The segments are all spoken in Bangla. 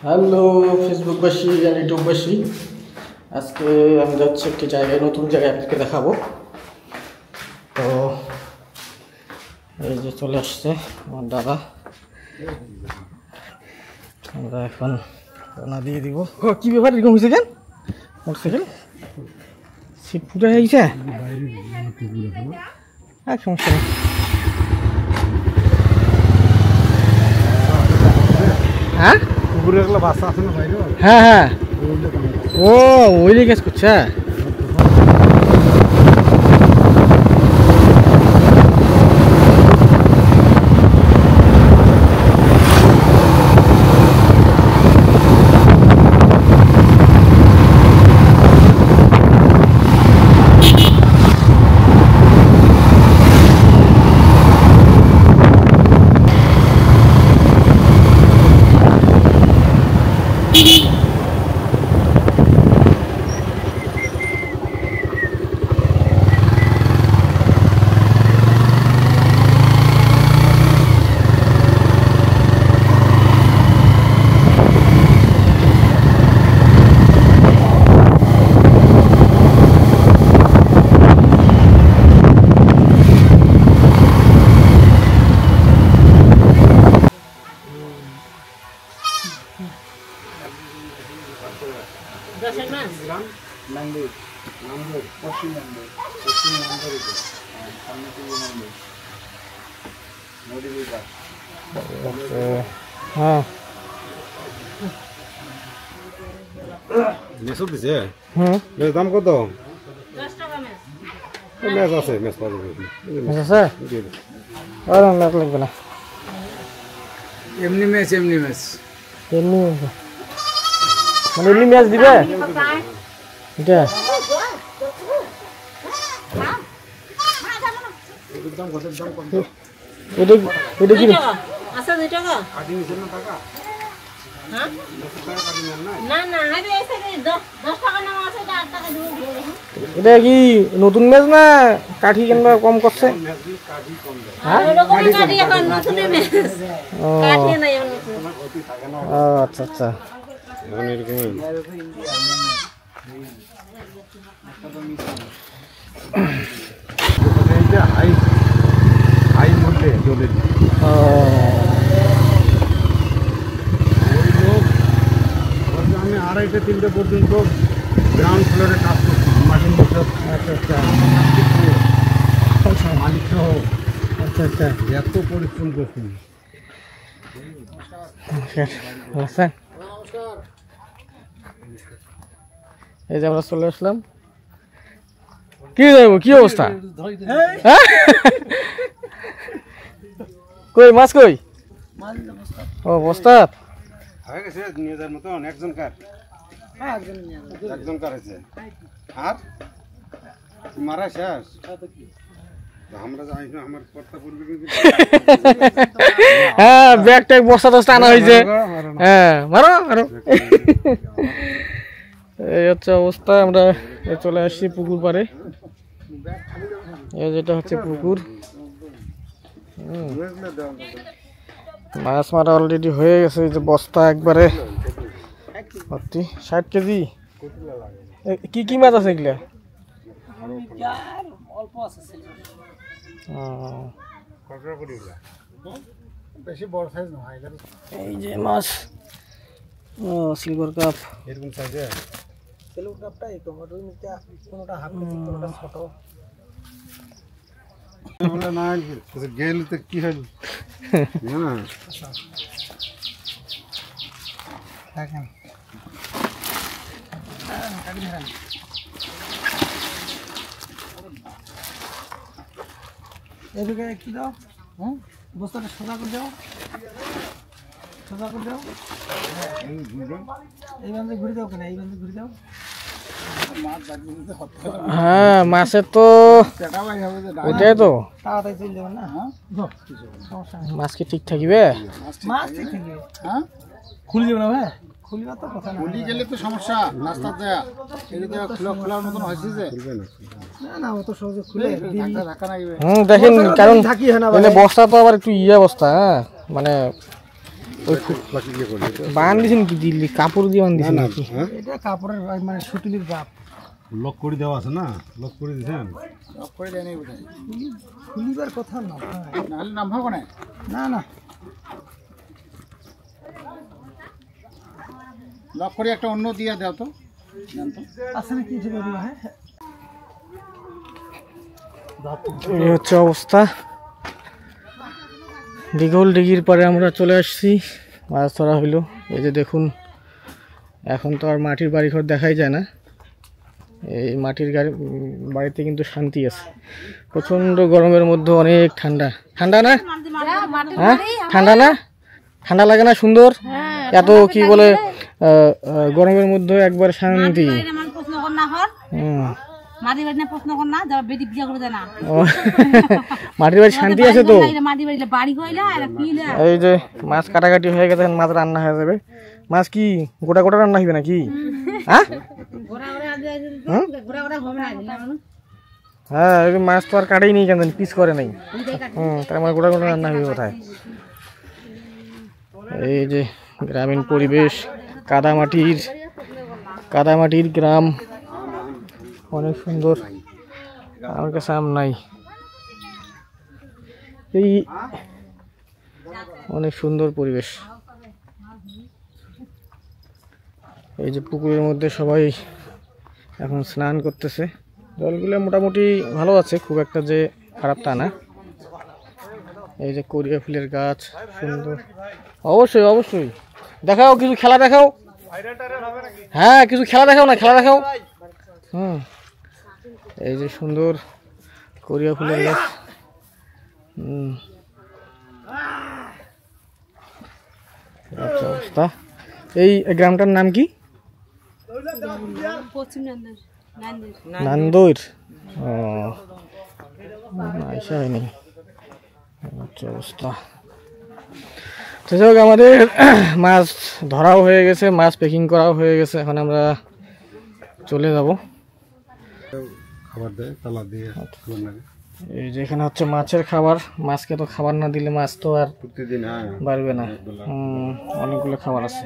হ্যালো ফেসবুকবাসী আর ইউটিউববাসী, আজকে আমি যাচ্ছি একটি জায়গায়, নতুন জায়গায় আপনাকে দেখাবো। তো এই যে চলে আসছে আমার দাদা, আমরা এখন রওনা দিয়ে দিব। কি ব্যাপার, এরকম হয়েছে কেন? মোটরসাইকেল সিট ফুটে গেছে, এক সমস্যা নেই। হ্যাঁ হ্যাঁ হ্যাঁ, ও ওই দিকে কাজ করছে। হ্যাঁ মেসও দিছে। মেস দাম কত? 10 টাকা মেস। মেস আছে, মেস পাওয়া যাবে। আছে আর লাগবে না, এমনি মেস এমনি মানে এমনি ম্যাচ দিবে এটা। এটা কি আচ্ছা 2 টাকা হ্যাঁ না না আরে এসে 10 টাকা নাম আছে, 8 টাকা দিব। এটা কি নতুন ম্যাচ না কাঠি কেনবা কম করছে? হ্যাঁ এরকম কাঠি এখন নতুন ম্যাচ, কাঠি নাই এখন নতুন। আচ্ছা আচ্ছা, এখন এরকম হাই হাই মধ্যে চলে আমি 2:30-3টে পর্যন্ত গ্রাউন্ড ফ্লোরে কাজ করছি, মাটির বছর। আচ্ছা আচ্ছা মালিক সহ আচ্ছা আচ্ছা, এত পরিশ্রম করছি। এই যে আমরা চলে আসলাম। কি যাবো, কি অবস্থা? কই মাছ, কই ও বস্তা হয়ে গেছে নিয়ে যাওয়ার মতন। একজন কার আছে আর মারা শেষ। আমরা যাই না, আমার কর্তা পড়বে কিন্তু। হ্যাঁ ব্যাগ ট্যাগ বস্তা টস্তা আনা হয়েছে। হ্যাঁ মারো মারো। এই হচ্ছে অবস্থা, আমরা চলে আসছি পুকুর পাড়ে। এই যেটা হচ্ছে পুকুর, মাছ মারা অলরেডি হয়ে গেছে। এই যে বস্তা একবারে ভর্তি, 60 কেজি। কি কি মাছ আছে এগুলা? এই যে মাছ, ও সিলভার কাপ। এরকম সাইজে সিলভার কাপটা এই টমেটো মিটা, কোনটা হাফ কেজি, কোনটা ছোট। আমরা না গেল তো কি হল না দেখেন এদিকে কি দাও, বস্তাটা সোজা করে দাও, সোজা করে দাও। এই বান্ধে ঘুরে দাও কেন, এই বান্ধে ঘুরে দাও। হ্যাঁ মাছের তো ওইটাই তো, তাড়াতাড়ি চলে যাবেন না। মাছ কি ঠিক থাকিবে? মাছ ঠিক থাকিবে, হ্যাঁ খুলে যাবে না ভাই, খুলিবা তো কথা না, খুলি গেলে তো সমস্যা। রাস্তা দেয়া এদিকে খোলার মতন হয়েছে যে না না, অত সহজে খুলে ধাক্কা লাগবে। দেখেন কারণ এখানে বস্তা তো আবার একটু ইয়ে বস্তা, হ্যাঁ মানে বান দিছেন কি দিল্লি কাপড় দিয়ে বান দিছেন নাকি? এটা কাপড়ের মানে সুতিলির গাপ লক করে দেওয়া আছে না, লক করে দিয়েছেন। লক করে দেয়নি বোধহয়, খুলিবার কথা না, নাহলে নাম হবে না। না না লক করে একটা অন্য দিয়ে দাও তো, আছে না কিছু বলবো। হ্যাঁ এই হচ্ছে অবস্থা। দিঘল দিঘির পরে আমরা চলে আসছি, মাছ ধরা হইলো। এই যে দেখুন, এখন তো আর মাটির বাড়িঘর দেখাই যায় না। এই মাটির বাড়িতে কিন্তু শান্তি আছে। প্রচণ্ড গরমের মধ্যে অনেক ঠান্ডা। ঠান্ডা না? হ্যাঁ ঠান্ডা না? ঠান্ডা লাগে না? সুন্দর এত কি বলে গরমের মধ্যে একবার শান্তি। মাটির বাড়ি শান্তি আছে তো। এই যে মাছ কাটাকাটি হয়ে গেছে, মাছ রান্না হয়ে যাবে। মাছ কি গোটা গোটা রান্না হইবে নাকি? হ্যাঁ মাছ তো আর কাটেই নি, কেন পিস করে নাই। তার মানে গোটা গোটা রান্না হইবে কোথায়? এই যে গ্রামীণ পরিবেশ, কাদামাটির গ্রাম, অনেক সুন্দর। আমার কাছে আম নাই। এই অনেক সুন্দর পরিবেশ। এই যে পুকুরের মধ্যে সবাই এখন স্নান করতেছে। জলগুলো মোটামুটি ভালো আছে, খুব একটা যে খারাপ তা না। এই যে কোরিয়া ফুলের গাছ, সুন্দর। অবশ্যই অবশ্যই দেখাও, কিছু খেলা দেখাও। হ্যাঁ কিছু খেলা দেখাও না, খেলা দেখাও। এই যে সুন্দর কোরিয়া ফুলের গাছ। অবস্থা। এই গ্রামটার নাম কি? নান্দৈর। ও আইসা হয়নি। অবস্থা। যাই হোক, আমাদের মাছ ধরাও হয়ে গেছে, মাছ প্যাকিং করাও হয়ে গেছে। এখন আমরা চলে যাব। খাবার দেয়, তালা দিয়ে। এই যে এখানে হচ্ছে মাছের খাবার। মাছকে তো খাবার না দিলে মাছ তো আর প্রতিদিন বাড়বে না। অনেকগুলো খাবার আছে।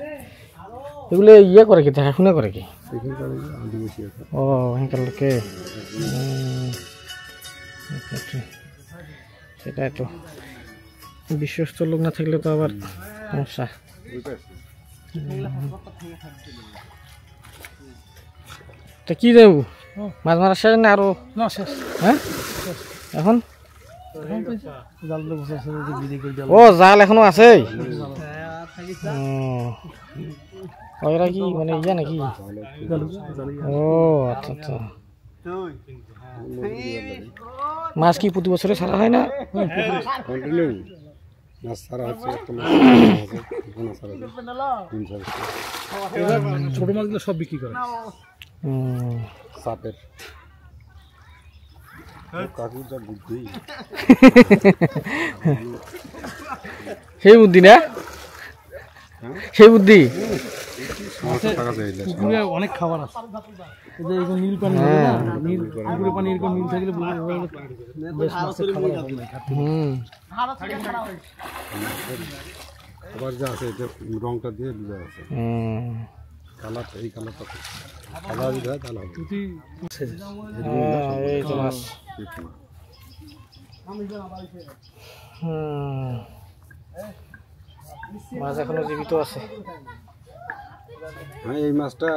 এগুলো ইয়ে করে কি, দেখাশোনা করে কি? ও এখানকার লোকে। সেটাই তো, বিশ্বস্ত লোক না থাকলে তো আবার সমস্যা। তা কি দেবো, মাছ মারা শেষ না আরো? হ্যাঁ এখন ও জাল এখনো আছে। ওরা কি মানে ইয়া নাকি? ও আচ্ছা আচ্ছা। মাছ কি প্রতি বছরে ছাড়া হয় না? ছোট মাছগুলো সব বিক্রি করে। সাপের সেই বুদ্ধি না, সেই বুদ্ধি। পুকুরে অনেক খাবার আছে। নীল পানি, পুকুরে পানি এরকম নীল থাকলে খাবার যা আছে রংটা দিয়ে বোঝা আছে। কালারটা এই কালারটা সাদা যদি হয় তাহলে হবে। এই তো মাছ। মাছ এখনো জীবিত আছে। হ্যাঁ এই মাছটা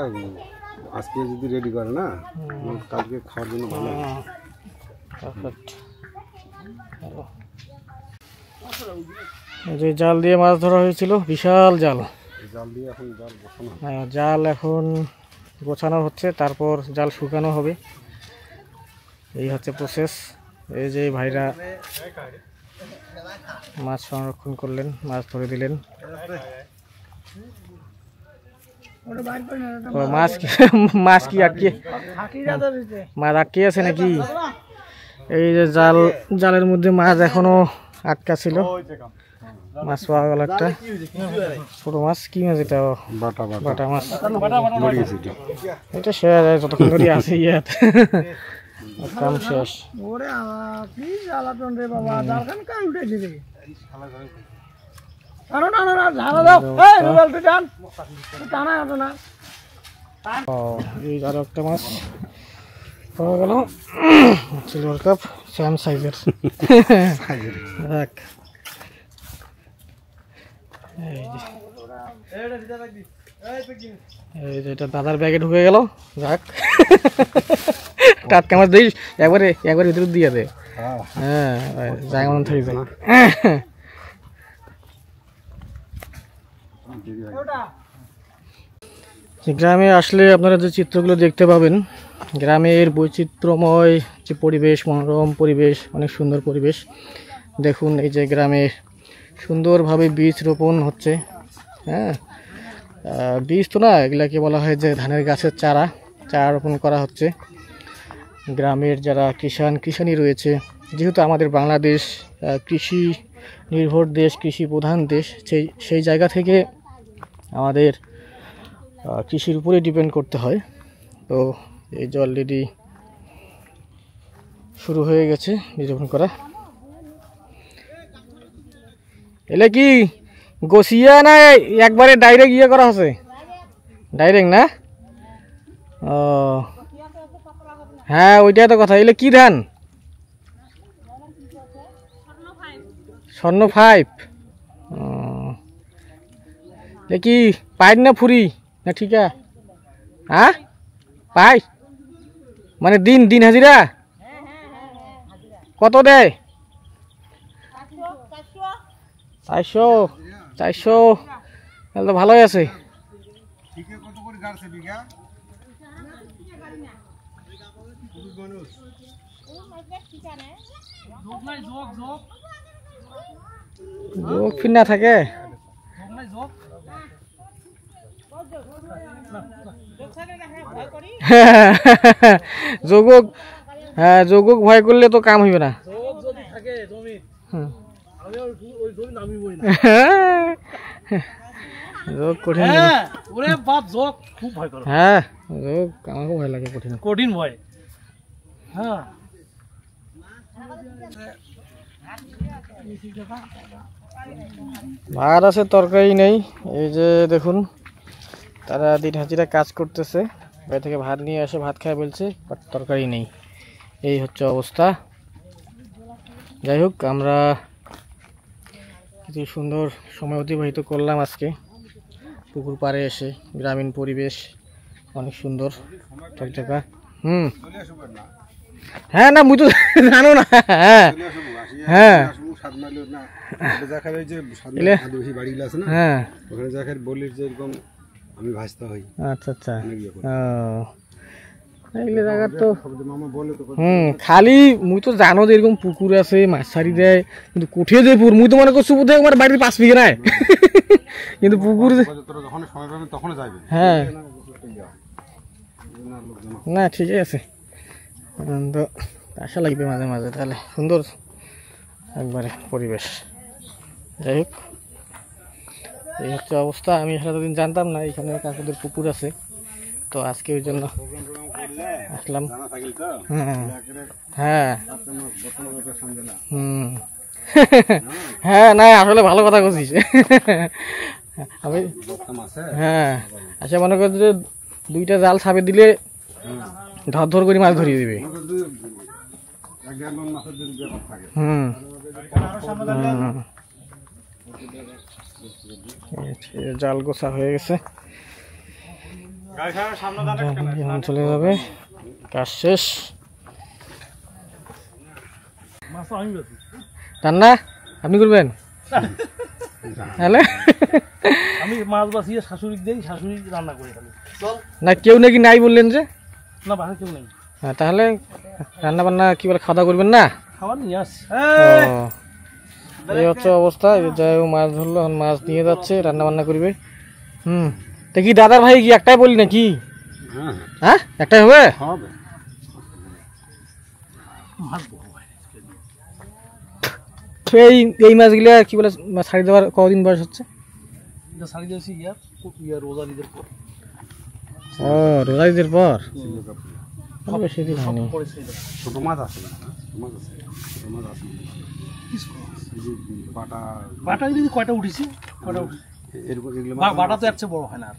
আজকে যদি রেডি করে না, কালকে খাওয়ার জন্য ভালো। যে জাল দিয়ে মাছ ধরা হয়েছিল, বিশাল জাল। জাল দিয়ে এখন জাল গোছানো। হ্যাঁ জাল এখন গোছানো হচ্ছে, তারপর জাল শুকানো হবে। এই হচ্ছে প্রসেস। এই যে ভাইরা মাছ সংরক্ষণ করলেন, মাছ ধরে দিলেন। মাছ কি আটকে, মাছ আটকে আছে নাকি? এই যে জালের মধ্যে মাছ এখনো আটকা ছিল। মাছ পাওয়া গেল একটা ছোট মাছ। কি মাছ এটা? বাটা মাছ। এটা শেষ হয় যতক্ষণ ধরে আছে ইয়াত, কাম শেষ। এই আরো একটা মাছ পাওয়া গেল, সিলভার কাপ সেম সাইজের। এই যে এটা দাদার ব্যাগে ঢুকে গেল। যাক, টাটকা মাছ দিস একবারে ভিতরে দিয়ে দে। হ্যাঁ, জায়গা মতো থেকে যায়। গ্রামে আসলে আপনারা যে চিত্রগুলো দেখতে পাবেন, গ্রামের বৈচিত্র্যময় যে পরিবেশ, মনোরম পরিবেশ, অনেক সুন্দর পরিবেশ। দেখুন এই যে গ্রামে সুন্দরভাবে বীজ রোপণ হচ্ছে। হ্যাঁ, বীজ তো না, এগুলাকে বলা হয় যে ধানের গাছের চারা রোপণ করা হচ্ছে। গ্রামের যারা কৃষানি রয়েছে, যেহেতু আমাদের বাংলাদেশ কৃষি নির্ভর দেশ, কৃষি প্রধান দেশ, সেই জায়গা থেকে আমাদের কৃষির উপরে ডিপেন্ড করতে হয়। তো এই যে অলরেডি শুরু হয়ে গেছে বীজ রোপণ করা। এলে কি গছিয়া না একবারে ডাইরেক্ট ইয়ে করা হচ্ছে? ডাইরেক্ট না? ও হ্যাঁ, ওইটাই তো কথা। এলে কি ধান? স্বর্ণ 5। এ কি পাই না ফুরি না ঠিকা? হ্যাঁ, পাই মানে দিন হাজিরা কত দেয়? 400। তাহলে তো ভালোই আছে। যোগ ফির না থাকে। যোগ ভয় করলে তো কাম হইবে না। যোগ কঠিন। হ্যাঁ, যোগ আমাকে ভয় লাগে, কঠিন ভয়। হ্যাঁ, ভাত আছে, তরকারি নেই। এই যে দেখুন, তারা দিন হাজিরা কাজ করতেছে, বাড়ি থেকে ভাত নিয়ে আসে, ভাত খায় বলছে, বাট তরকারি নেই। এই হচ্ছে অবস্থা। যাই হোক, আমরা কিছু সুন্দর সময় অতিবাহিত করলাম আজকে পুকুর পাড়ে এসে। গ্রামীণ পরিবেশ অনেক সুন্দর, টকটকা। হ্যাঁ, না মুই তো জানো না। হ্যাঁ হ্যাঁ, আচ্ছা আচ্ছা। খালি মুই তো জানো যে এরকম পুকুর আছে, মাছ ছাড়ি দেয়, কিন্তু কোঠে যে পুকুর মুই তো মনে করছি বোধহয় আমার বাড়ির 5 বিঘা নাই, কিন্তু পুকুর হ্যাঁ না ঠিকই আছে। তো আশা লাগবে মাঝে মাঝে, তাহলে সুন্দর একবারে পরিবেশ। যাই হোক, এই হচ্ছে অবস্থা। আমি সারাদিন জানতাম না এখানে কাকুদের পুকুর আছে, তো আজকে ওই জন্য আসলাম। হ্যাঁ হ্যাঁ, না আসলে ভালো কথা বলছিস। আমি হ্যাঁ, আচ্ছা মনে করছি যে 2টা জাল ছাপে দিলে ধর করে মাছ ধরিয়ে দিবে। জাল গোছা হয়ে গেছে, চলে যাবে, কাজ শেষ। রান্না আপনি করবেন? আমি মাছ বাছিয়ে শাশুড়ি দেই, শাশুড়ি রান্না করে খালি। না কেউ নাকি নাই বললেন যে? না, বাসায় কেউ নেই। হ্যাঁ, তাহলে রান্না বান্না কি বলে, খাওয়া দাওয়া করবেন না? খাবার নিয়ে আসছি। এই হচ্ছে অবস্থা। যাই হোক, মাছ ধরলো, মাছ নিয়ে যাচ্ছে, রান্না বান্না করবে। তা কি দাদার ভাই কি একটাই বলি নাকি? হ্যাঁ, একটাই হবে। এই মাছগুলা কি বলে ছাড়ি দেওয়ার কদিন বয়স হচ্ছে? ও, রোজা ঈদের পর, বেশি দিন হয়নি। বাটা বাটা যদি কয়টা উঠেছে কয়টা উঠেছে এরকম এগুলো বাটা তো এর চেয়ে বড় হয় না আর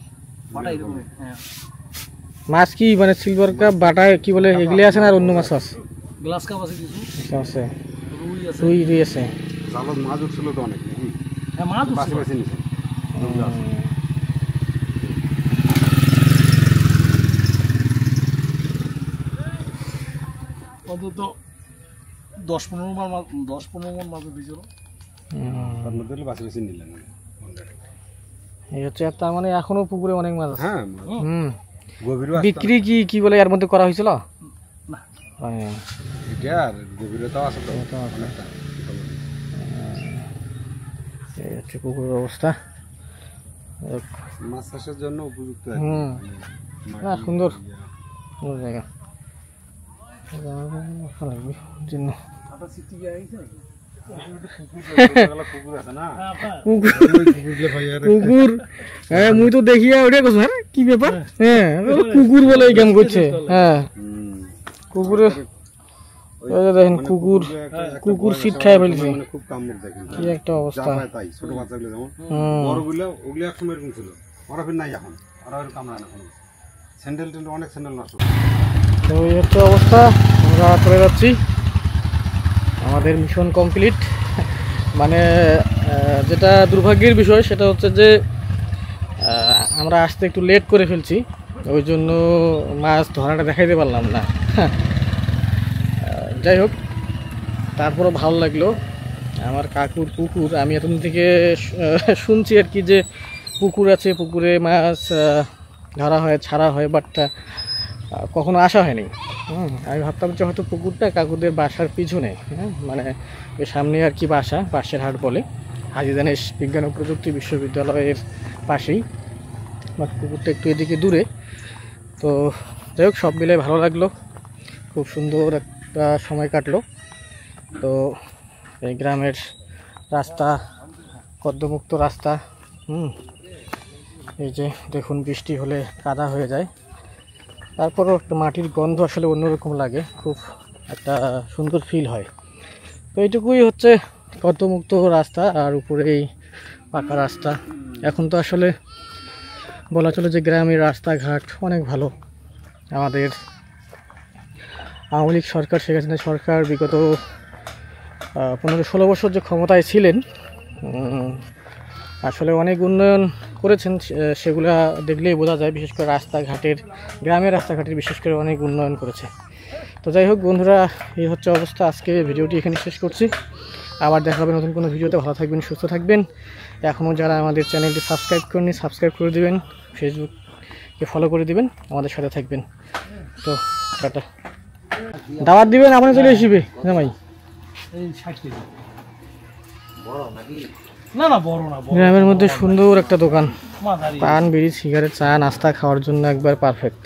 বাটা এরকম হ্যাঁ মাছ কি মানে সিলভার কাপ বাটা কি বলে এগুলি আছে না আর অন্য মাছ আছে গ্লাস কাপ আছে কিছু আছে রুই আছে রুই আছে জালত মাছ উঠছিল তো অনেক নাকি হ্যাঁ মাছ বাসে বাসে নিছে অন্তত 10-15 বার 10-15 মণ মাছ উঠেছিল তার মধ্যে বাসে বাসে নিলেন এই হচ্ছে তার মানে এখনো পুকুরে অনেক মাছ আছে হ্যাঁ গভীর বিক্রি কি বলে এর মধ্যে করা হয়েছিল না এটা আর গভীরতাও আছে তো অনেকটা এই হচ্ছে পুকুরের অবস্থা মাছ চাষের জন্য উপযুক্ত না সুন্দর সুন্দর জায়গা ভালো লাগবে জন্য কুকুর হ্যাঁ মুই তো দেখিয়া ওটাই করছো হ্যাঁ কি ব্যাপার হ্যাঁ কুকুর বলে গেম করছে হ্যাঁ কুকুরের দেখেন কুকুর সিট খাই ফেলছে খুব কামড় দেখেন কি একটা অবস্থা তাই ছোট বাচ্চাগুলো যেমন বড়গুলো ওগুলো একসময় এরকম ছিল ওরা ফির নাই এখন ওরা ওর কামড়ায় না স্যান্ডেল টেন্ডেল অনেক স্যান্ডেল নষ্ট তো এই হচ্ছে অবস্থা আমরা চলে যাচ্ছি আমাদের মিশন কমপ্লিট মানে যেটা দুর্ভাগ্যের বিষয় সেটা হচ্ছে যে আমরা আসতে একটু লেট করে ফেলছি ওই জন্য মাছ ধরাটা দেখাইতে পারলাম না যাই হোক তারপরও ভালো লাগলো আমার কাকুর পুকুর আমি এতদিন থেকে শুনছি আর কি যে পুকুর আছে পুকুরে মাছ ধরা হয় ছাড়া হয় বাট কখনো আসা হয়নি আমি ভাবতাম যে হয়তো পুকুরটা কাকুদের বাসার পিছনে মানে ওই সামনে আর কি বাসা পাশের হাট বলে হাজী দানেশ বিজ্ঞান ও প্রযুক্তি বিশ্ববিদ্যালয়ের পাশেই বাট পুকুরটা একটু এদিকে দূরে তো যাই হোক সব মিলে ভালো লাগলো খুব সুন্দর একটা সময় কাটলো তো এই গ্রামের রাস্তা কর্দমুক্ত রাস্তা এই যে দেখুন বৃষ্টি হলে কাদা হয়ে যায় তারপরও একটা মাটির গন্ধ আসলে অন্যরকম লাগে খুব একটা সুন্দর ফিল হয় তো এইটুকুই হচ্ছে কর্দমুক্ত রাস্তা আর উপরে এই পাকা রাস্তা এখন তো আসলে বলা চলে যে গ্রামের রাস্তাঘাট অনেক ভালো আমাদের আওয়ামী লীগ সরকার শেখ হাসিনা সরকার বিগত 15-16 বছর যে ক্ষমতায় ছিলেন আসলে অনেক উন্নয়ন করেছেন সেগুলা দেখলেই বোঝা যায় বিশেষ করে রাস্তাঘাটের গ্রামের রাস্তাঘাটের বিশেষ করে অনেক উন্নয়ন করেছে তো যাই হোক বন্ধুরা এই হচ্ছে অবস্থা আজকে ভিডিওটি এখানে শেষ করছি আবার দেখা হবে নতুন কোনো ভিডিওতে ভালো থাকবেন সুস্থ থাকবেন এখনও যারা আমাদের চ্যানেলটি সাবস্ক্রাইব করেননি সাবস্ক্রাইব করে দেবেন ফেসবুককে ফলো করে দিবেন আমাদের সাথে থাকবেন তো টাটা দাওয়াত দিবেন আপনি চলে আসবে জামাই এই 60 কেজি না না বড় না গ্রামের মধ্যে সুন্দর একটা দোকান মাঝারি পান বিড়ি সিগারেট চা নাস্তা খাওয়ার জন্য একবার পারফেক্ট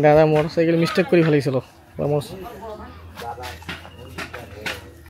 দাদা মোটরসাইকেল মিস্টেক করে ফেলেছিল